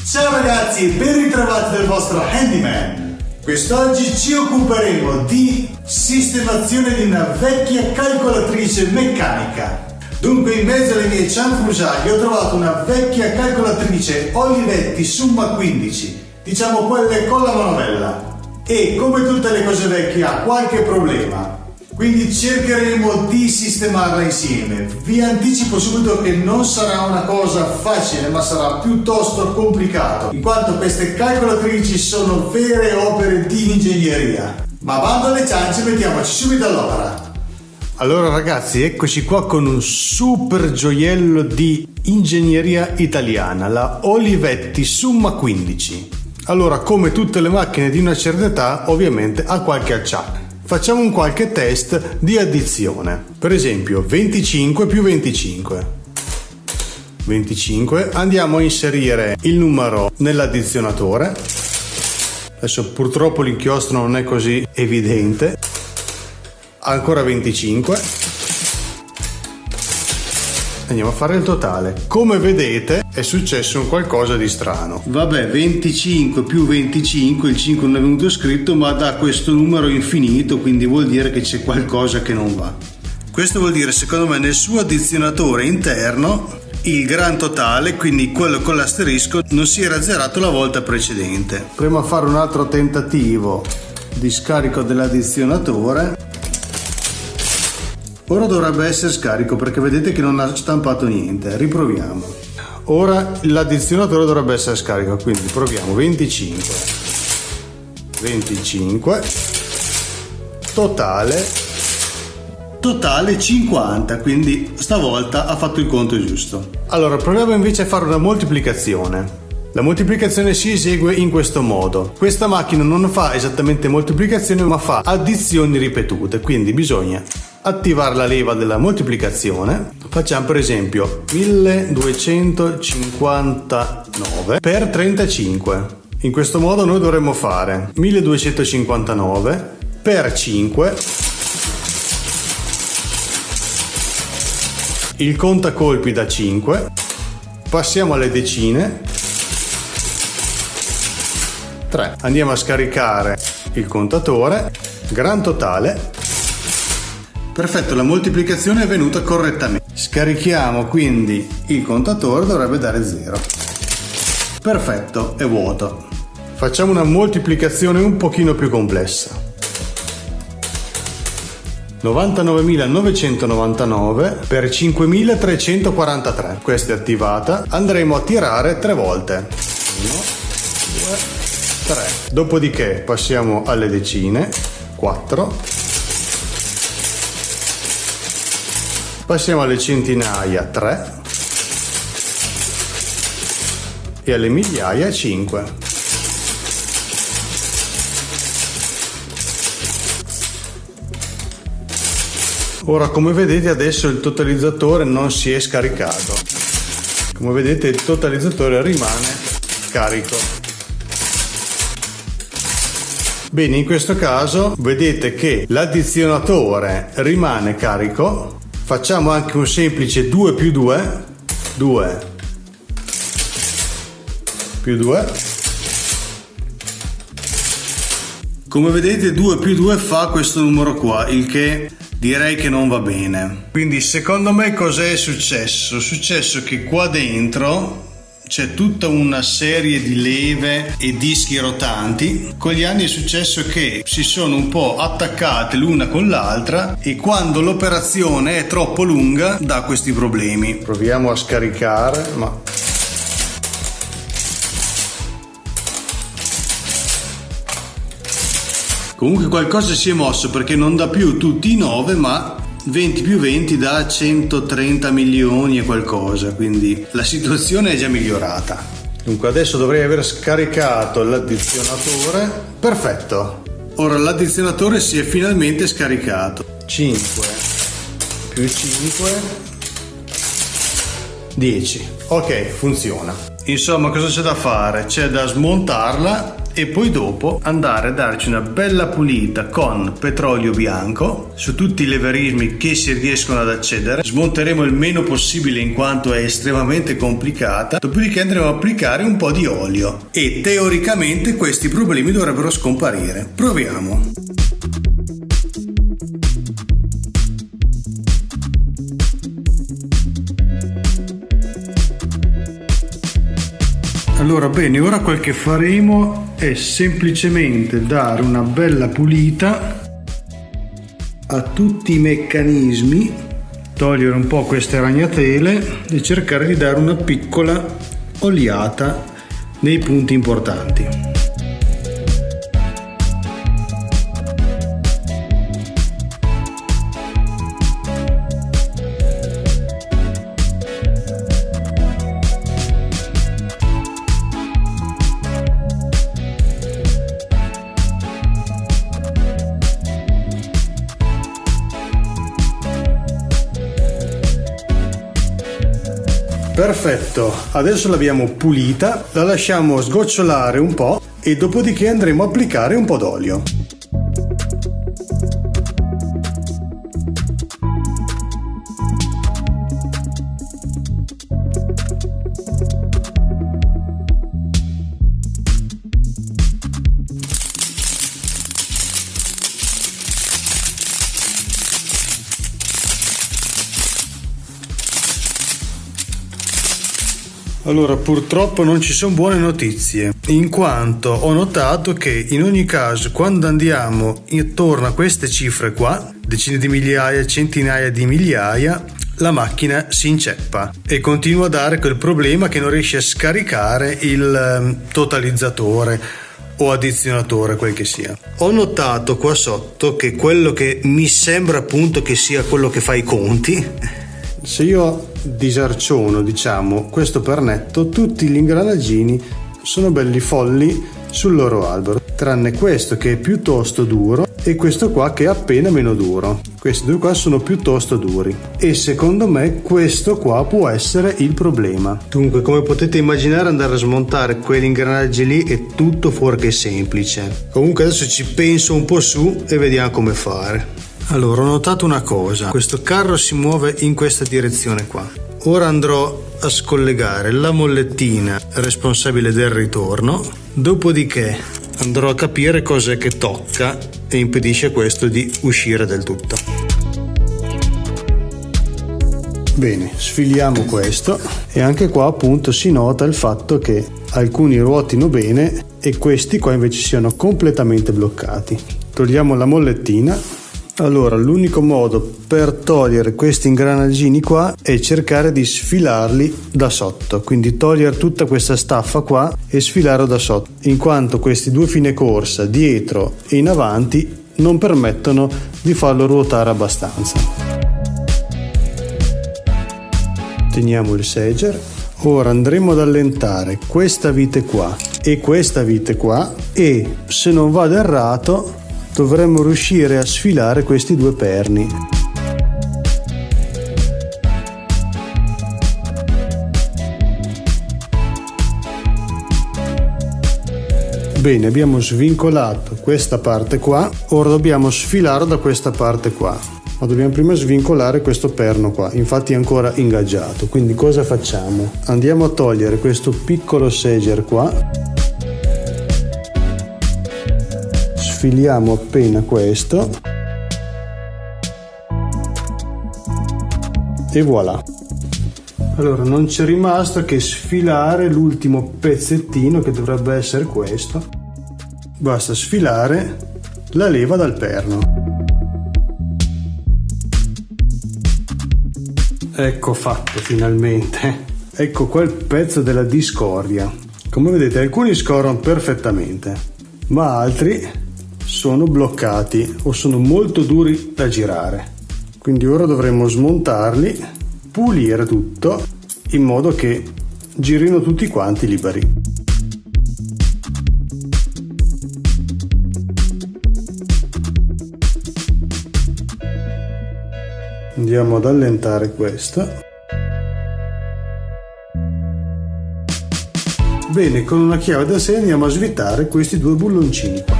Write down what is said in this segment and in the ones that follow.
Ciao ragazzi e ben ritrovati dal vostro handyman. Quest'oggi ci occuperemo di sistemazione di una vecchia calcolatrice meccanica. Dunque in mezzo alle mie cianfrusaglie ho trovato una vecchia calcolatrice Olivetti Summa 15, diciamo quelle con la manovella, e come tutte le cose vecchie ha qualche problema. Quindi cercheremo di sistemarla insieme. Vi anticipo subito che non sarà una cosa facile, ma sarà piuttosto complicato, in quanto queste calcolatrici sono vere opere di ingegneria. Ma bando alle ciance, mettiamoci subito all'opera. Allora ragazzi, eccoci qua con un super gioiello di ingegneria italiana, la Olivetti Summa 15. Allora, come tutte le macchine di una certa età, ovviamente ha qualche acciacco. Facciamo un qualche test di addizione. Per esempio 25 più 25. 25, andiamo a inserire il numero nell'addizionatore. Adesso purtroppo l'inchiostro non è così evidente. Ancora 25. Andiamo a fare il totale. Come vedete è successo un qualcosa di strano. Vabbè, 25 più 25, il 5 non è venuto scritto, ma dà questo numero infinito, quindi vuol dire che c'è qualcosa che non va. Questo vuol dire, secondo me, nel suo addizionatore interno il gran totale, quindi quello con l'asterisco, non si era azzerato la volta precedente. Proviamo a fare un altro tentativo di scarico dell'addizionatore. Ora dovrebbe essere scarico perché vedete che non ha stampato niente. Riproviamo. Ora l'addizionatore dovrebbe essere scarico, quindi proviamo 25 totale 50, quindi stavolta ha fatto il conto giusto. Allora proviamo invece a fare una moltiplicazione. La moltiplicazione si esegue in questo modo. Questa macchina non fa esattamente moltiplicazione, ma fa addizioni ripetute, quindi bisogna attivare la leva della moltiplicazione. Facciamo per esempio 1259 per 35. In questo modo noi dovremmo fare 1259 per 5. Il contacolpi da 5. Passiamo alle decine. 3. Andiamo a scaricare il contatore. Gran totale. Perfetto, la moltiplicazione è venuta correttamente. Scarichiamo quindi il contatore, dovrebbe dare 0. Perfetto, è vuoto. Facciamo una moltiplicazione un pochino più complessa. 99.999 per 5.343. Questa è attivata. Andremo a tirare 3 volte. 1, 2, 3. Dopodiché passiamo alle decine. 4. Passiamo alle centinaia 3 e alle migliaia 5. Ora come vedete adesso il totalizzatore non si è scaricato. Come vedete il totalizzatore rimane carico. Bene, in questo caso vedete che l'addizionatore rimane carico. Facciamo anche un semplice 2 più 2, 2 più 2. Come vedete 2 più 2 fa questo numero qua, il che direi che non va bene. Quindi secondo me cos'è successo? È successo che qua dentro c'è tutta una serie di leve e dischi rotanti. Con gli anni è successo che si sono un po' attaccate l'una con l'altra e quando l'operazione è troppo lunga dà questi problemi. Proviamo a scaricare, ma comunque qualcosa si è mosso perché non dà più tutti i 9 ma 20 più 20 dà 130 milioni e qualcosa, quindi la situazione è già migliorata. Dunque adesso dovrei aver scaricato l'addizionatore. Perfetto, ora l'addizionatore si è finalmente scaricato. 5 più 5 10. Ok, funziona. Insomma, cosa c'è da fare? C'è da smontarla e poi dopo andare a darci una bella pulita con petrolio bianco su tutti i leverismi che si riescono ad accedere. Smonteremo il meno possibile in quanto è estremamente complicata, dopodiché andremo a applicare un po' di olio e teoricamente questi problemi dovrebbero scomparire. Proviamo. Allora bene, ora quel che faremo è semplicemente dare una bella pulita a tutti i meccanismi, togliere un po' queste ragnatele e cercare di dare una piccola oliata nei punti importanti. Perfetto, adesso l'abbiamo pulita, la lasciamo sgocciolare un po' e dopodiché andremo a applicare un po' d'olio. Allora, purtroppo non ci sono buone notizie, in quanto ho notato che in ogni caso quando andiamo intorno a queste cifre qua, decine di migliaia, centinaia di migliaia, la macchina si inceppa e continua a dare quel problema che non riesce a scaricare il totalizzatore o addizionatore, quel che sia. Ho notato qua sotto che quello che mi sembra appunto che sia quello che fa i conti, se io disarciono, diciamo, questo pernetto, tutti gli ingranaggini sono belli folli sul loro albero, tranne questo che è piuttosto duro e questo qua che è appena meno duro. Questi due qua sono piuttosto duri e secondo me questo qua può essere il problema. Dunque, come potete immaginare, andare a smontare quegli ingranaggi lì è tutto fuorché semplice. Comunque adesso ci penso un po' su e vediamo come fare. Allora, ho notato una cosa, questo carro si muove in questa direzione qua. Ora andrò a scollegare la mollettina responsabile del ritorno, dopodiché andrò a capire cos'è che tocca e impedisce a questo di uscire del tutto. Bene, sfiliamo questo e anche qua appunto si nota il fatto che alcuni ruotino bene e questi qua invece siano completamente bloccati. Togliamo la mollettina. Allora, l'unico modo per togliere questi ingranaggini qua è cercare di sfilarli da sotto, quindi togliere tutta questa staffa qua e sfilarlo da sotto, in quanto questi due fine corsa dietro e in avanti non permettono di farlo ruotare abbastanza. Teniamo il seger. Ora andremo ad allentare questa vite qua e questa vite qua e, se non vado errato, dovremmo riuscire a sfilare questi due perni. Bene, abbiamo svincolato questa parte qua, ora dobbiamo sfilarlo da questa parte qua, ma dobbiamo prima svincolare questo perno qua, infatti è ancora ingaggiato. Quindi cosa facciamo? Andiamo a togliere questo piccolo seger qua, sfiliamo appena questo e voilà. Allora, non c'è rimasto che sfilare l'ultimo pezzettino, che dovrebbe essere questo. Basta sfilare la leva dal perno. Ecco fatto finalmente. Ecco qua il pezzo della discordia. Come vedete, alcuni scorrono perfettamente, ma altri sono bloccati o sono molto duri da girare. Quindi ora dovremo smontarli, pulire tutto in modo che girino tutti quanti liberi. Andiamo ad allentare questo. Bene, con una chiave da 6 andiamo a svitare questi due bulloncini qua.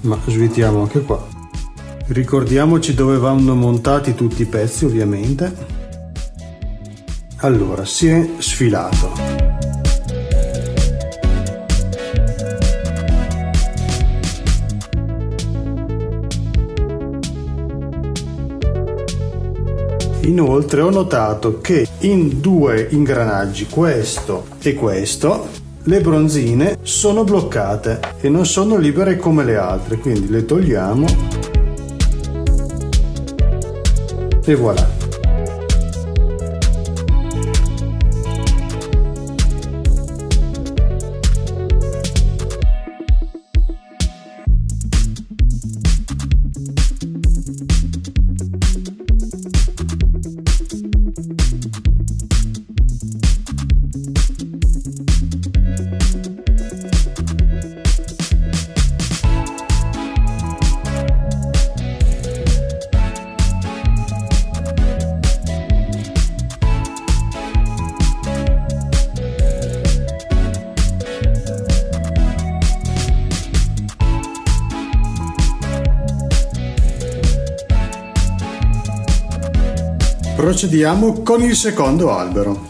Ma svitiamo anche qua. Ricordiamoci dove vanno montati tutti i pezzi, ovviamente. Allora, si è sfilato. Inoltre ho notato che in due ingranaggi, questo e questo, le bronzine sono bloccate e non sono libere come le altre, quindi le togliamo e voilà. Procediamo con il secondo albero.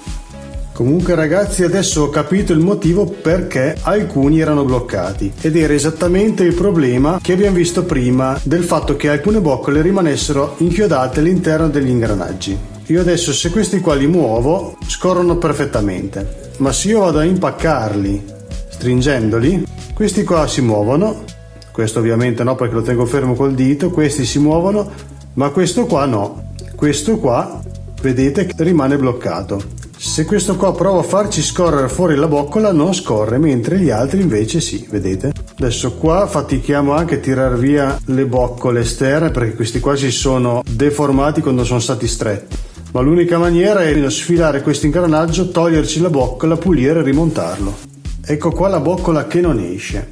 Comunque ragazzi, adesso ho capito il motivo perché alcuni erano bloccati ed era esattamente il problema che abbiamo visto prima del fatto che alcune boccole rimanessero inchiodate all'interno degli ingranaggi. Io adesso, se questi qua li muovo, scorrono perfettamente, ma se io vado a impaccarli stringendoli, questi qua si muovono. Questo ovviamente no, perché lo tengo fermo col dito. Questi si muovono, ma questo qua no. Questo qua, vedete, che rimane bloccato. Se questo qua provo a farci scorrere fuori la boccola, non scorre, mentre gli altri invece sì, vedete? Adesso qua fatichiamo anche a tirar via le boccole esterne, perché questi qua si sono deformati quando sono stati stretti. Ma l'unica maniera è sfilare questo ingranaggio, toglierci la boccola, pulire e rimontarlo. Ecco qua la boccola che non esce.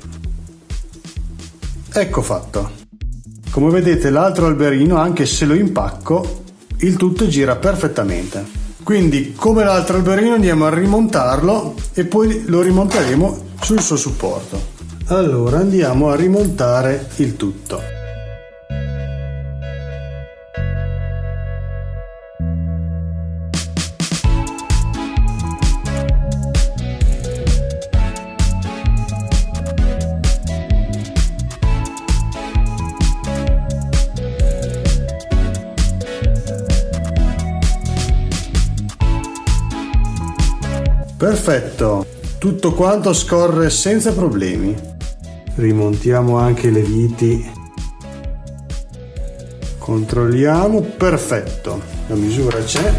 Ecco fatto. Come vedete, l'altro alberino, anche se lo impacco, il tutto gira perfettamente. Quindi, come l'altro alberino, andiamo a rimontarlo e poi lo rimonteremo sul suo supporto. Allora andiamo a rimontare il tutto. Perfetto, tutto quanto scorre senza problemi. Rimontiamo anche le viti. Controlliamo, perfetto, la misura c'è.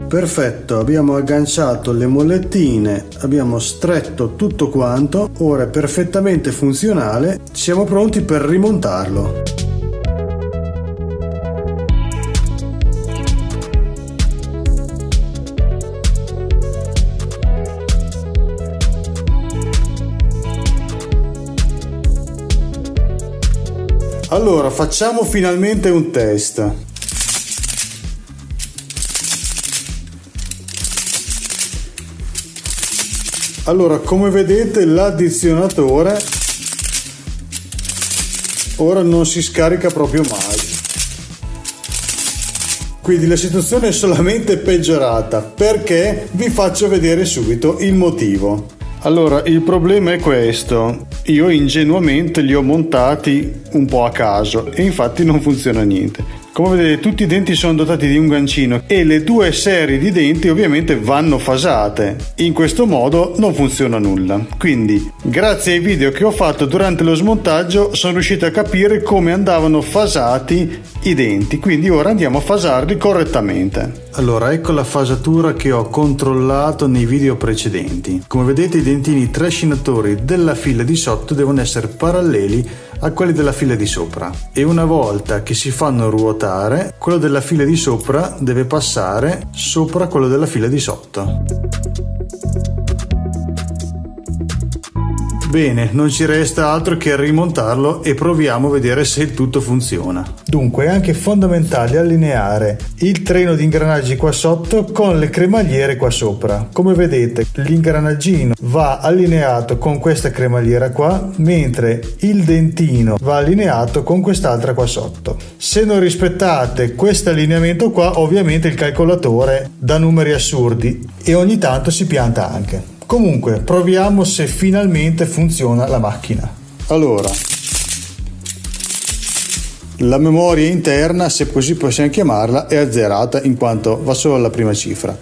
Perfetto, abbiamo agganciato le mollettine, abbiamo stretto tutto quanto, ora è perfettamente funzionale, siamo pronti per rimontarlo. Allora, facciamo finalmente un test. Allora, come vedete, l'addizionatore ora non si scarica proprio mai. Quindi la situazione è solamente peggiorata, perché vi faccio vedere subito il motivo. Allora, il problema è questo. Io ingenuamente li ho montati un po' a caso e infatti non funziona niente. Come vedete, tutti i denti sono dotati di un gancino e le due serie di denti ovviamente vanno fasate. In questo modo non funziona nulla. Quindi, grazie ai video che ho fatto durante lo smontaggio, sono riuscito a capire come andavano fasati i denti. Quindi ora andiamo a fasarli correttamente. Allora, ecco la fasatura che ho controllato nei video precedenti. Come vedete, i dentini trascinatori della fila di sotto devono essere paralleli a quelli della fila di sopra e una volta che si fanno ruotare, quello della fila di sopra deve passare sopra quello della fila di sotto. Bene, non ci resta altro che rimontarlo e proviamo a vedere se il tutto funziona. Dunque è anche fondamentale allineare il treno di ingranaggi qua sotto con le cremagliere qua sopra. Come vedete, l'ingranaggino va allineato con questa cremagliera qua, mentre il dentino va allineato con quest'altra qua sotto. Se non rispettate questo allineamento qua, ovviamente il calcolatore dà numeri assurdi e ogni tanto si pianta anche. Comunque, proviamo se finalmente funziona la macchina. Allora, la memoria interna, se così possiamo chiamarla, è azzerata in quanto va solo alla prima cifra.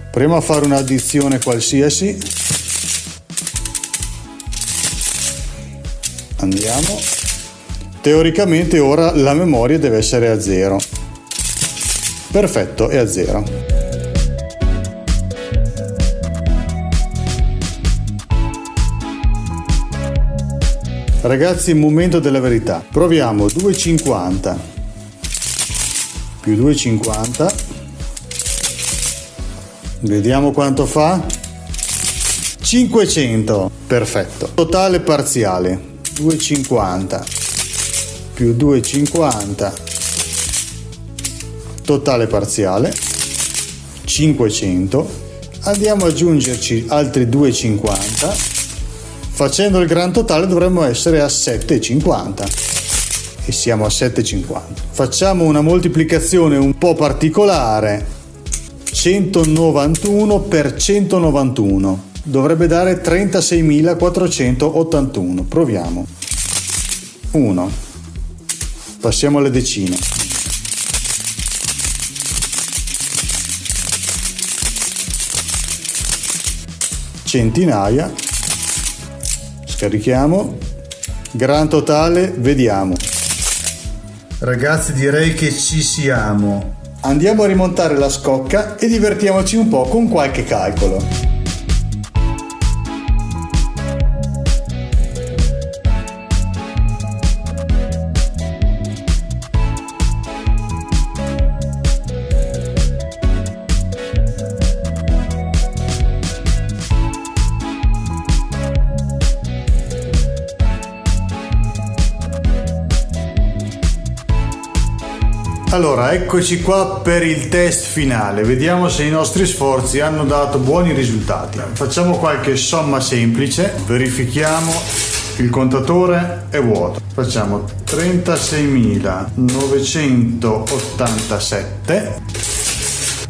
Proviamo a fare un'addizione qualsiasi. Andiamo. Teoricamente ora la memoria deve essere a 0. Perfetto, è a 0. Ragazzi, il momento della verità. Proviamo 250 più 250. Vediamo quanto fa. 500. Perfetto. Totale parziale. 250 più 250. Totale parziale. 500. Andiamo ad aggiungerci altri 250. Facendo il gran totale dovremmo essere a 7,50 e siamo a 7,50. Facciamo una moltiplicazione un po' particolare. 191 per 191 dovrebbe dare 36.481. Proviamo. 1. Passiamo alle decine. Centinaia. Scarichiamo. Gran totale, vediamo. Ragazzi, direi che ci siamo. Andiamo a rimontare la scocca e divertiamoci un po' con qualche calcolo. Allora, eccoci qua per il test finale. Vediamo se i nostri sforzi hanno dato buoni risultati. Facciamo qualche somma semplice, verifichiamo. Il contatore è vuoto. Facciamo 36.987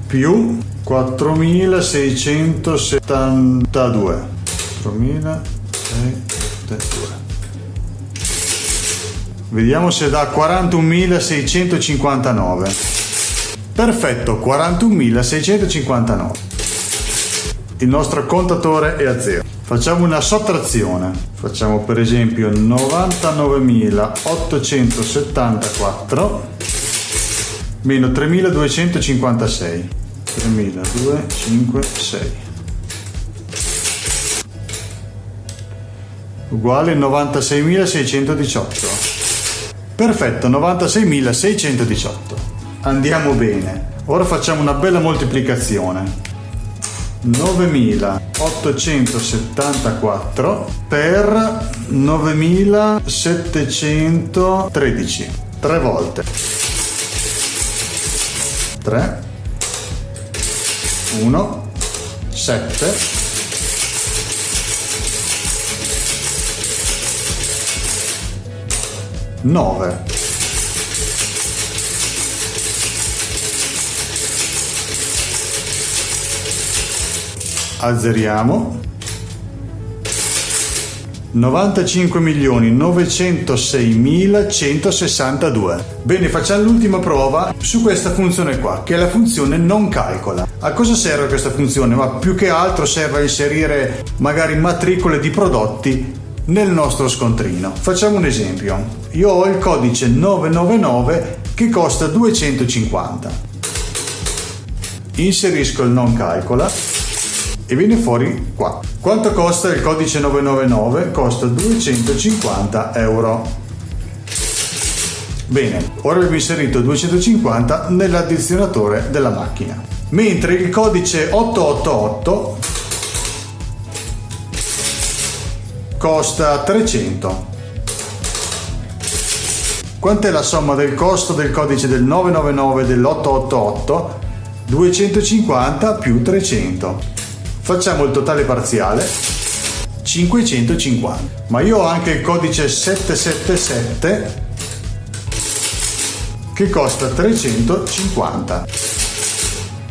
più 4.672. 4.672. Vediamo se dà 41.659. Perfetto, 41.659. Il nostro contatore è a 0. Facciamo una sottrazione. Facciamo per esempio 99.874 meno 3.256. 3.256 uguale 96.618. Perfetto, 96.618. Andiamo bene. Ora facciamo una bella moltiplicazione. 9.874 per 9.713. 3 volte. 3, 1, 7. Nove. Azzeriamo. 95.906.162. Bene, facciamo l'ultima prova su questa funzione qua, che è la funzione non calcola. A cosa serve questa funzione? Ma più che altro serve a inserire magari matricole di prodotti nel nostro scontrino. Facciamo un esempio. Io ho il codice 999 che costa 250. Inserisco il non calcola e viene fuori qua. Quanto costa il codice 999? Costa 250 euro. Bene, ora abbiamo inserito 250 nell'addizionatore della macchina. Mentre il codice 888 costa 300. Quant'è la somma del costo del codice del 999 e dell'888? 250 più 300. Facciamo il totale parziale, 550. Ma io ho anche il codice 777 che costa 350.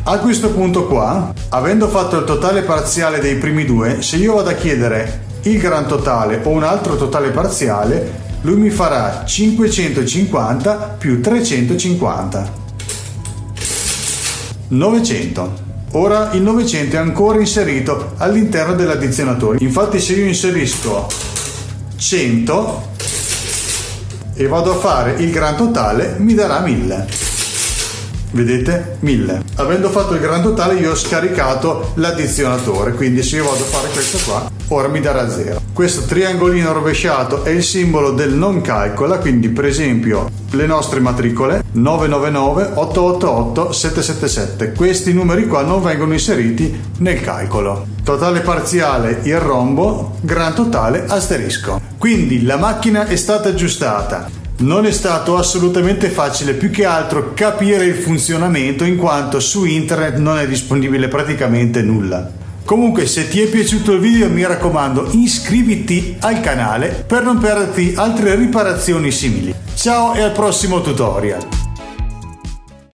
A questo punto qua, avendo fatto il totale parziale dei primi due, se io vado a chiedere il gran totale o un altro totale parziale, lui mi farà 550 più 350. 900. Ora il 900 è ancora inserito all'interno dell'addizionatore. Infatti se io inserisco 100 e vado a fare il gran totale, mi darà 1000. Vedete? 1000. Avendo fatto il gran totale io ho scaricato l'addizionatore, quindi se io vado a fare questo qua, ora mi darà 0. Questo triangolino rovesciato è il simbolo del non calcola, quindi per esempio le nostre matricole 999, 888, 777. Questi numeri qua non vengono inseriti nel calcolo. Totale parziale il rombo, gran totale asterisco. Quindi la macchina è stata aggiustata. Non è stato assolutamente facile, più che altro capire il funzionamento, in quanto su internet non è disponibile praticamente nulla. Comunque, se ti è piaciuto il video, mi raccomando, iscriviti al canale per non perderti altre riparazioni simili. Ciao e al prossimo tutorial!